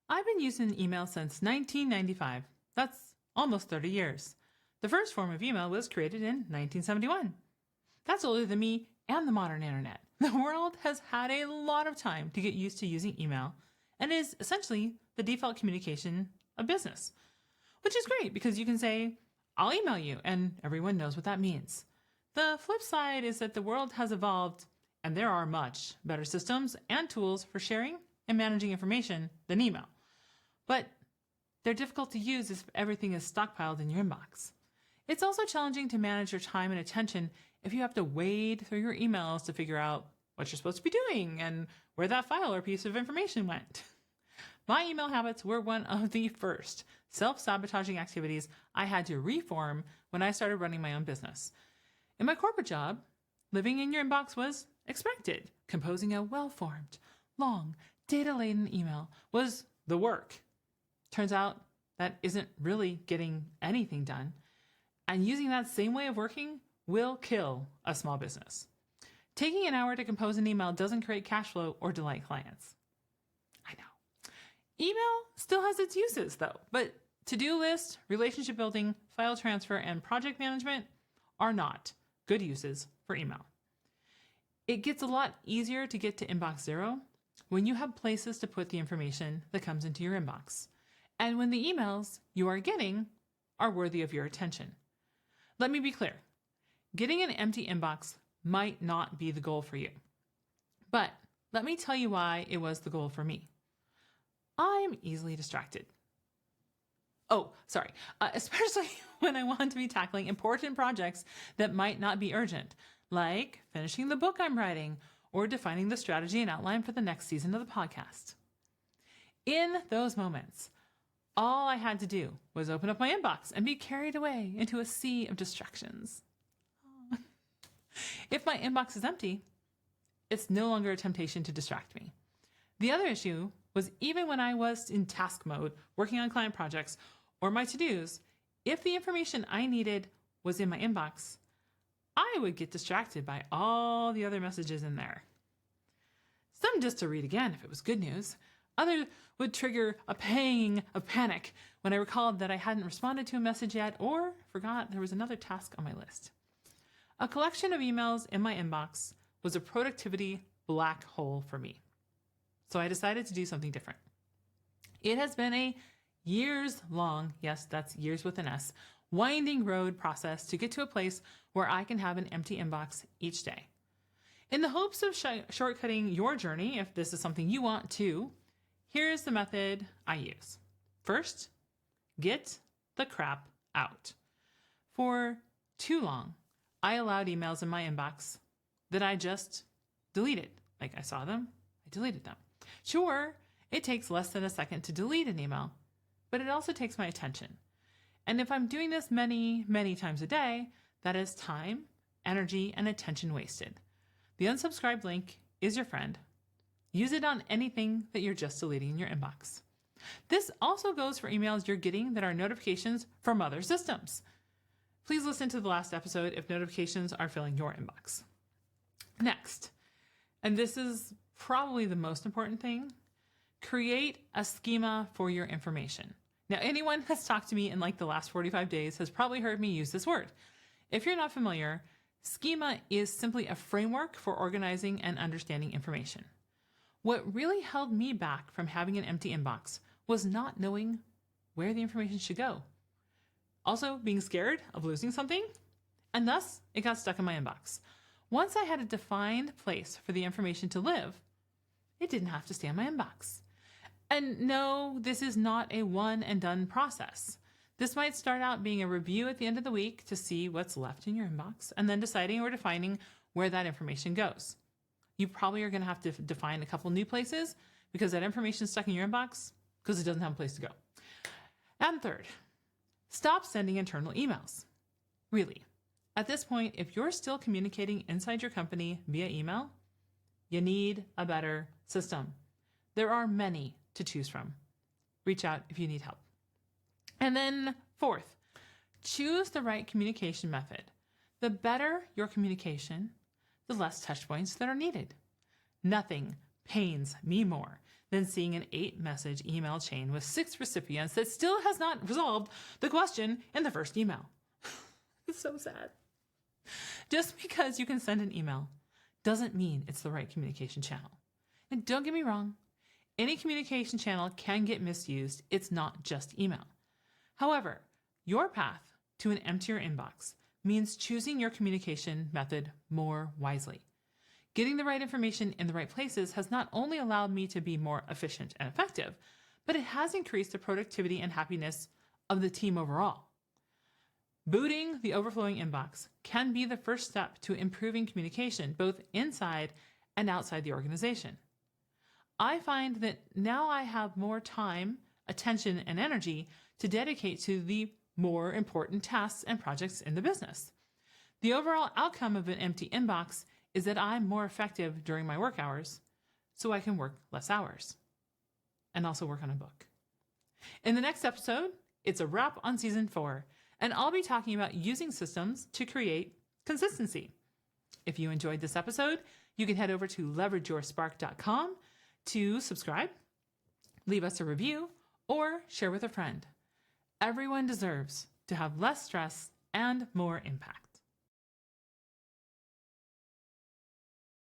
I've been using email since 1995. That's almost 30 years. The first form of email was created in 1971. That's older than me and the modern internet. The world has had a lot of time to get used to using email and is essentially the default communication of business, which is great because you can say, I'll email you, and everyone knows what that means. The flip side is that the world has evolved and there are much better systems and tools for sharing and managing information than email. But they're difficult to use if everything is stockpiled in your inbox. It's also challenging to manage your time and attention if you have to wade through your emails to figure out what you're supposed to be doing and where that file or piece of information went. My email habits were one of the first self-sabotaging activities I had to reform when I started running my own business. In my corporate job, living in your inbox was expected. Composing a well-formed, long, data-laden email was the work. Turns out that isn't really getting anything done. And using that same way of working will kill a small business. Taking an hour to compose an email doesn't create cash flow or delight clients. I know. Email still has its uses though, but to-do list, relationship building, file transfer, and project management are not good uses for email. It gets a lot easier to get to inbox zero when you have places to put the information that comes into your inbox, and when the emails you are getting are worthy of your attention. Let me be clear. Getting an empty inbox might not be the goal for you. But let me tell you why it was the goal for me. I am easily distracted. Especially when I want to be tackling important projects that might not be urgent, like finishing the book I'm writing or defining the strategy and outline for the next season of the podcast. In those moments, all I had to do was open up my inbox and be carried away into a sea of distractions. If my inbox is empty, it's no longer a temptation to distract me. The other issue was even when I was in task mode, working on client projects or my to-dos, if the information I needed was in my inbox, I would get distracted by all the other messages in there. Some just to read again if it was good news. Others would trigger a pang of panic when I recalled that I hadn't responded to a message yet or forgot there was another task on my list. A collection of emails in my inbox was a productivity black hole for me. So I decided to do something different. It has been a years-long, yes, that's years with an S, winding road process to get to a place where I can have an empty inbox each day. In the hopes of shortcutting your journey, if this is something you want to, here's the method I use. First, get the crap out. For too long, I allowed emails in my inbox that I just deleted. Like I saw them, I deleted them. Sure, it takes less than a second to delete an email, but it also takes my attention. And if I'm doing this many, many times a day, that is time, energy, and attention wasted. The unsubscribe link is your friend. Use it on anything that you're just deleting in your inbox. This also goes for emails you're getting that are notifications from other systems. Please listen to the last episode if notifications are filling your inbox. Next, and this is probably the most important thing, create a schema for your information. Now, anyone that's talked to me in like the last 45 days has probably heard me use this word. If you're not familiar, schema is simply a framework for organizing and understanding information. What really held me back from having an empty inbox was not knowing where the information should go. Also, being scared of losing something, and thus it got stuck in my inbox. Once I had a defined place for the information to live, it didn't have to stay in my inbox. And no, this is not a one and done process. This might start out being a review at the end of the week to see what's left in your inbox and then deciding or defining where that information goes. You probably are going to have to define a couple new places because that information is stuck in your inbox because it doesn't have a place to go. And third, stop sending internal emails. Really, at this point, if you're still communicating inside your company via email, you need a better system. There are many to choose from. Reach out if you need help. And then fourth, choose the right communication method. The better your communication, the less touch points that are needed. Nothing pains me more than seeing an 8-message email chain with 6 recipients that still has not resolved the question in the first email. It's so sad. Just because you can send an email doesn't mean it's the right communication channel. And don't get me wrong, any communication channel can get misused. It's not just email. However, your path to an emptier inbox means choosing your communication method more wisely. Getting the right information in the right places has not only allowed me to be more efficient and effective, but it has increased the productivity and happiness of the team overall. Booting the overflowing inbox can be the first step to improving communication, both inside and outside the organization. I find that now I have more time, attention, and energy to dedicate to the more important tasks and projects in the business. The overall outcome of an empty inbox is that I'm more effective during my work hours, so I can work less hours and also work on a book. In the next episode, it's a wrap on season 4, and I'll be talking about using systems to create consistency. If you enjoyed this episode, you can head over to leverageyourspark.com to subscribe, leave us a review, or share with a friend. Everyone deserves to have less stress and more impact.